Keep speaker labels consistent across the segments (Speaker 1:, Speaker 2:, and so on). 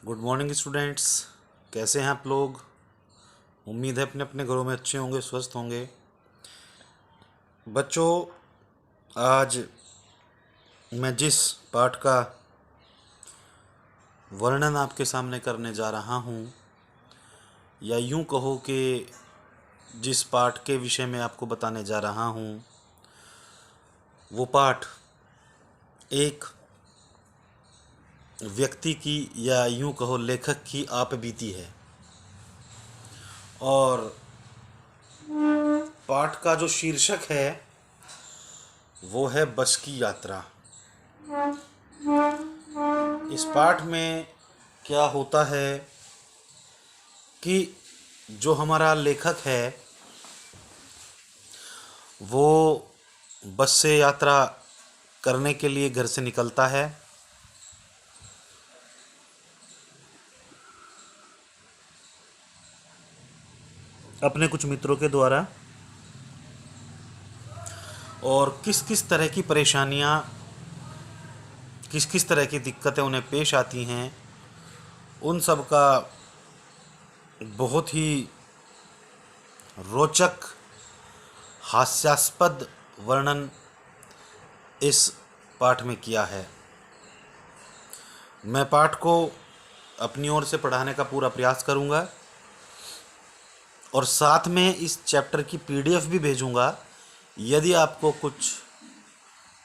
Speaker 1: Good morning students. कैसे हैं आप लोग? उम्मीद है अपने अपने घरों में अच्छे होंगे, स्वस्थ होंगे। बच्चों, आज मैं जिस पाठ का वर्णन आपके सामने करने जा रहा हूँ, या यूँ कहो कि जिस पाठ के विषय में आपको बताने जा रहा हूँ, वो पाठ एक व्यक्ति की या यूँ कहो लेखक की आप बीती है। और पाठ का जो शीर्षक है वो है बस की यात्रा। इस पाठ में क्या होता है कि जो हमारा लेखक है वो बस से यात्रा करने के लिए घर से निकलता है। अपने कुछ मित्रों के द्वारा, और किस किस तरह की परेशानियां, किस किस तरह की दिक्कतें उन्हें पेश आती हैं, उन सब का बहुत ही रोचक हास्यास्पद वर्णन इस पाठ में किया है। मैं पाठ को अपनी ओर से पढ़ाने का पूरा प्रयास करूंगा और साथ में इस चैप्टर की पीडीएफ भी भेजूंगा। यदि आपको कुछ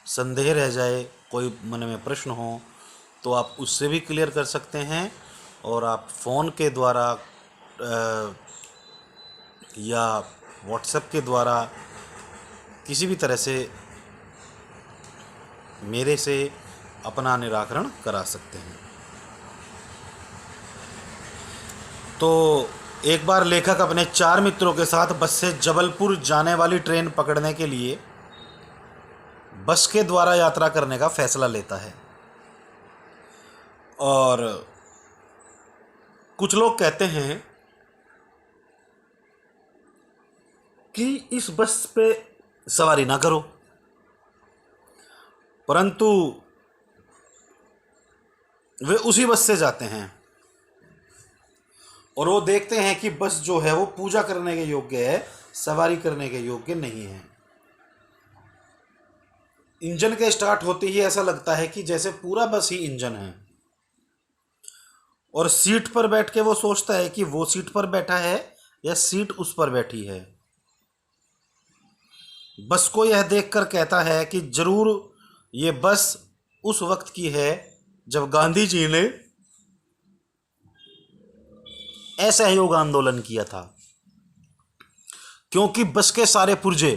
Speaker 1: संदेह रह जाए, कोई मन में प्रश्न हो, तो आप उससे भी क्लियर कर सकते हैं और आप फ़ोन के द्वारा या व्हाट्सएप के द्वारा किसी भी तरह से मेरे से अपना निराकरण करा सकते हैं। तो एक बार लेखक अपने 4 मित्रों के साथ बस से जबलपुर जाने वाली ट्रेन पकड़ने के लिए बस के द्वारा यात्रा करने का फैसला लेता है। और कुछ लोग कहते हैं कि इस बस पे सवारी ना करो, परंतु वे उसी बस से जाते हैं और वो देखते हैं कि बस जो है वो पूजा करने के योग्य है, सवारी करने के योग्य नहीं है। इंजन के स्टार्ट होते ही ऐसा लगता है कि जैसे पूरा बस ही इंजन है, और सीट पर बैठ के वो सोचता है कि वो सीट पर बैठा है या सीट उस पर बैठी है। बस को यह देखकर कहता है कि जरूर ये बस उस वक्त की है जब गांधी जी ने असहयोग आंदोलन किया था, क्योंकि बस के सारे पुर्जे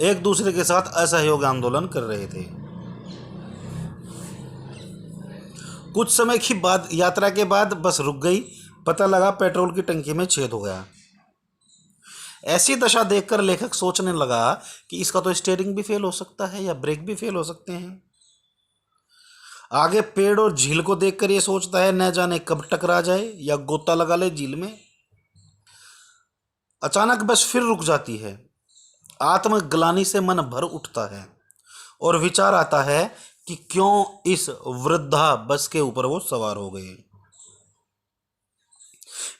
Speaker 1: एक दूसरे के साथ असहयोग आंदोलन कर रहे थे। कुछ समय की बाद यात्रा के बाद बस रुक गई। पता लगा पेट्रोल की टंकी में छेद हो गया। ऐसी दशा देखकर लेखक सोचने लगा कि इसका तो स्टीयरिंग भी फेल हो सकता है या ब्रेक भी फेल हो सकते हैं। आगे पेड़ और झील को देखकर ये सोचता है न जाने कब टकरा जाए या गोता लगा ले झील में। अचानक बस फिर रुक जाती है। आत्मग्लानि से मन भर उठता है और विचार आता है कि क्यों इस वृद्धा बस के ऊपर वो सवार हो गए।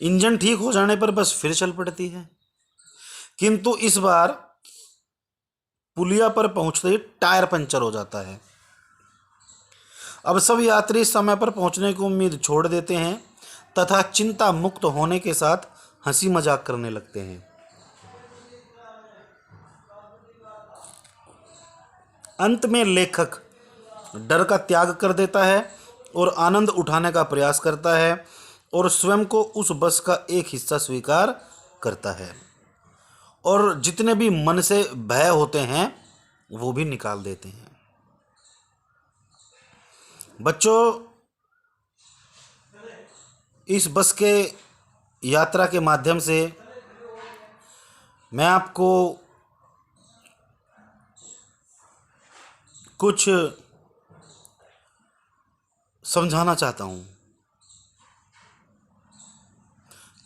Speaker 1: इंजन ठीक हो जाने पर बस फिर चल पड़ती है, किंतु इस बार पुलिया पर पहुंचते ही टायर पंचर हो जाता है। अब सब यात्री समय पर पहुंचने की उम्मीद छोड़ देते हैं तथा चिंता मुक्त होने के साथ हंसी मजाक करने लगते हैं। अंत में लेखक डर का त्याग कर देता है और आनंद उठाने का प्रयास करता है और स्वयं को उस बस का एक हिस्सा स्वीकार करता है, और जितने भी मन से भय होते हैं वो भी निकाल देते हैं। बच्चों, इस बस के यात्रा के माध्यम से मैं आपको कुछ समझाना चाहता हूँ।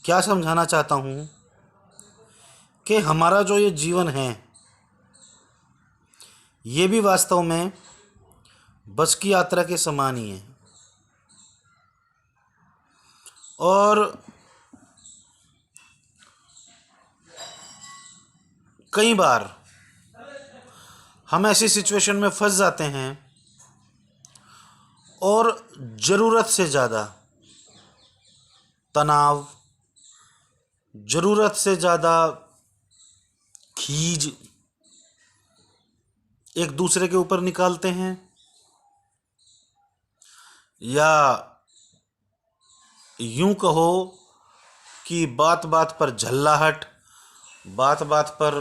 Speaker 1: क्या समझाना चाहता हूँ कि हमारा जो ये जीवन है ये भी वास्तव में बस की यात्रा के समान ही है। और कई बार हम ऐसी सिचुएशन में फंस जाते हैं और ज़रूरत से ज़्यादा तनाव, ज़रूरत से ज़्यादा खीज एक दूसरे के ऊपर निकालते हैं, या यूं कहो कि बात बात पर झल्लाहट, बात बात पर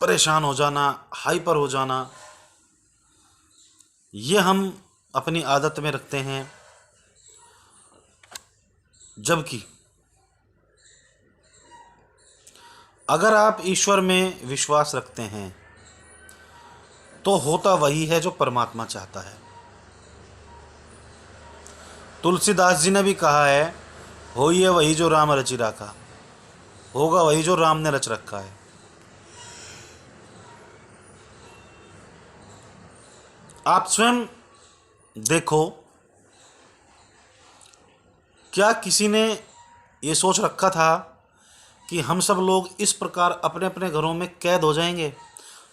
Speaker 1: परेशान हो जाना, हाइपर हो जाना, ये हम अपनी आदत में रखते हैं। जबकि अगर आप ईश्वर में विश्वास रखते हैं तो होता वही है जो परमात्मा चाहता है। तुलसीदास जी ने भी कहा है, होइए वही जो राम रचि राखा, होगा वही जो राम ने रच रखा है। आप स्वयं देखो, क्या किसी ने ये सोच रखा था कि हम सब लोग इस प्रकार अपने अपने घरों में कैद हो जाएंगे,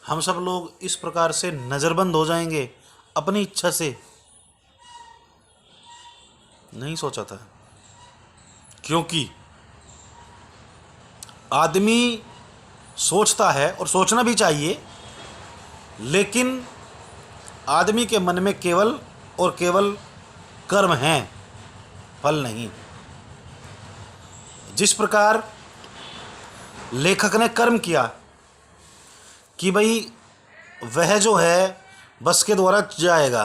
Speaker 1: हम सब लोग इस प्रकार से नज़रबंद हो जाएंगे अपनी इच्छा से? नहीं सोचा था। क्योंकि आदमी सोचता है, और सोचना भी चाहिए, लेकिन आदमी के मन में केवल और केवल कर्म हैं, फल नहीं। जिस प्रकार लेखक ने कर्म किया कि भाई वह जो है बस के द्वारा जाएगा,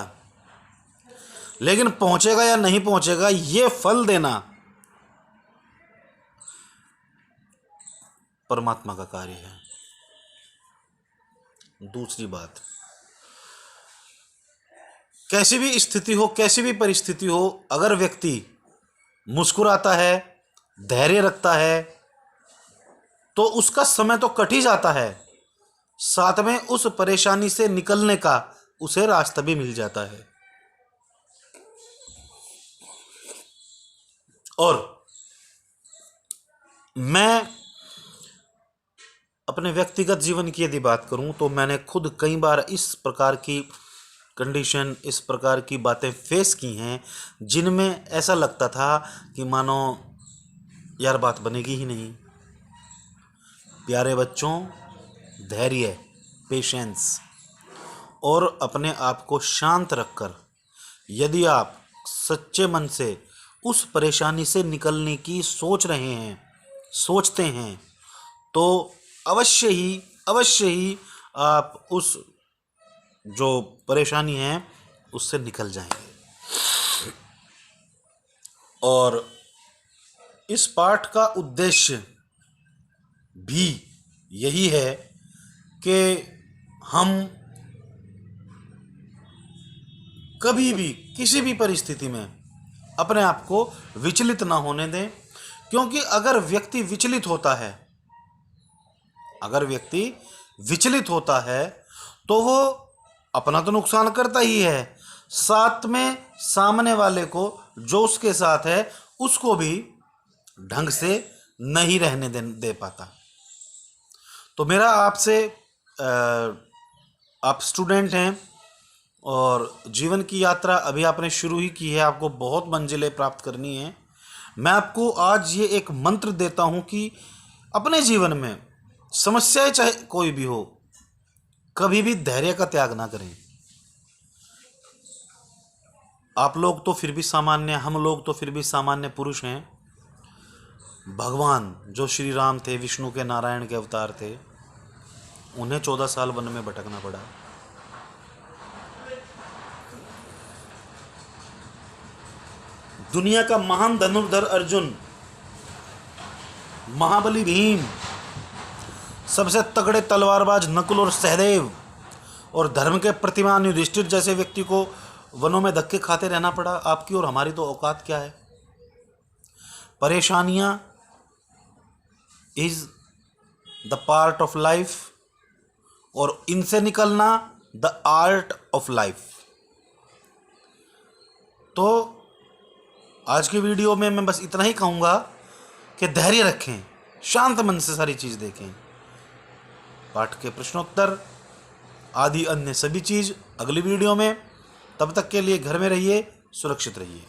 Speaker 1: लेकिन पहुंचेगा या नहीं पहुंचेगा ये फल देना परमात्मा का कार्य है। दूसरी बात, कैसी भी स्थिति हो, कैसी भी परिस्थिति हो, अगर व्यक्ति मुस्कुराता है, धैर्य रखता है, तो उसका समय तो कट ही जाता है, साथ में उस परेशानी से निकलने का उसे रास्ता भी मिल जाता है। और मैं अपने व्यक्तिगत जीवन की यदि बात करूं तो मैंने खुद कई बार इस प्रकार की कंडीशन, इस प्रकार की बातें फेस की हैं जिनमें ऐसा लगता था कि मानो यार बात बनेगी ही नहीं। प्यारे बच्चों, धैर्य, पेशेंस और अपने आप को शांत रखकर यदि आप सच्चे मन से उस परेशानी से निकलने की सोच रहे हैं, सोचते हैं, तो अवश्य ही आप उस जो परेशानी है उससे निकल जाएंगे। और इस पाठ का उद्देश्य भी यही है कि हम कभी भी किसी भी परिस्थिति में अपने आप को विचलित ना होने दें। क्योंकि अगर व्यक्ति विचलित होता है तो वो अपना तो नुकसान करता ही है, साथ में सामने वाले को जो उसके साथ है उसको भी ढंग से नहीं रहने दे पाता। तो मेरा आपसे, आप स्टूडेंट हैं और जीवन की यात्रा अभी आपने शुरू ही की है, आपको बहुत मंजिलें प्राप्त करनी है। मैं आपको आज ये एक मंत्र देता हूँ कि अपने जीवन में समस्याएं चाहे कोई भी हो, कभी भी धैर्य का त्याग ना करें। आप लोग तो फिर भी सामान्य, हम लोग तो फिर भी सामान्य पुरुष हैं। भगवान जो श्री राम थे, विष्णु के, नारायण के अवतार थे, उन्हें 14 साल वन में भटकना पड़ा। दुनिया का महान धनुर्धर अर्जुन, महाबली भीम, सबसे तगड़े तलवारबाज नकुल और सहदेव और धर्म के प्रतिमान युधिष्ठिर जैसे व्यक्ति को वनों में धक्के खाते रहना पड़ा। आपकी और हमारी तो औकात क्या है। परेशानियां is the part of life और इनसे निकलना द आर्ट ऑफ लाइफ। तो आज की वीडियो में मैं बस इतना ही कहूँगा कि धैर्य रखें, शांत मन से सारी चीज़ देखें। पाठ के प्रश्नोत्तर आदि अन्य सभी चीज़ अगली वीडियो में। तब तक के लिए घर में रहिए, सुरक्षित रहिए।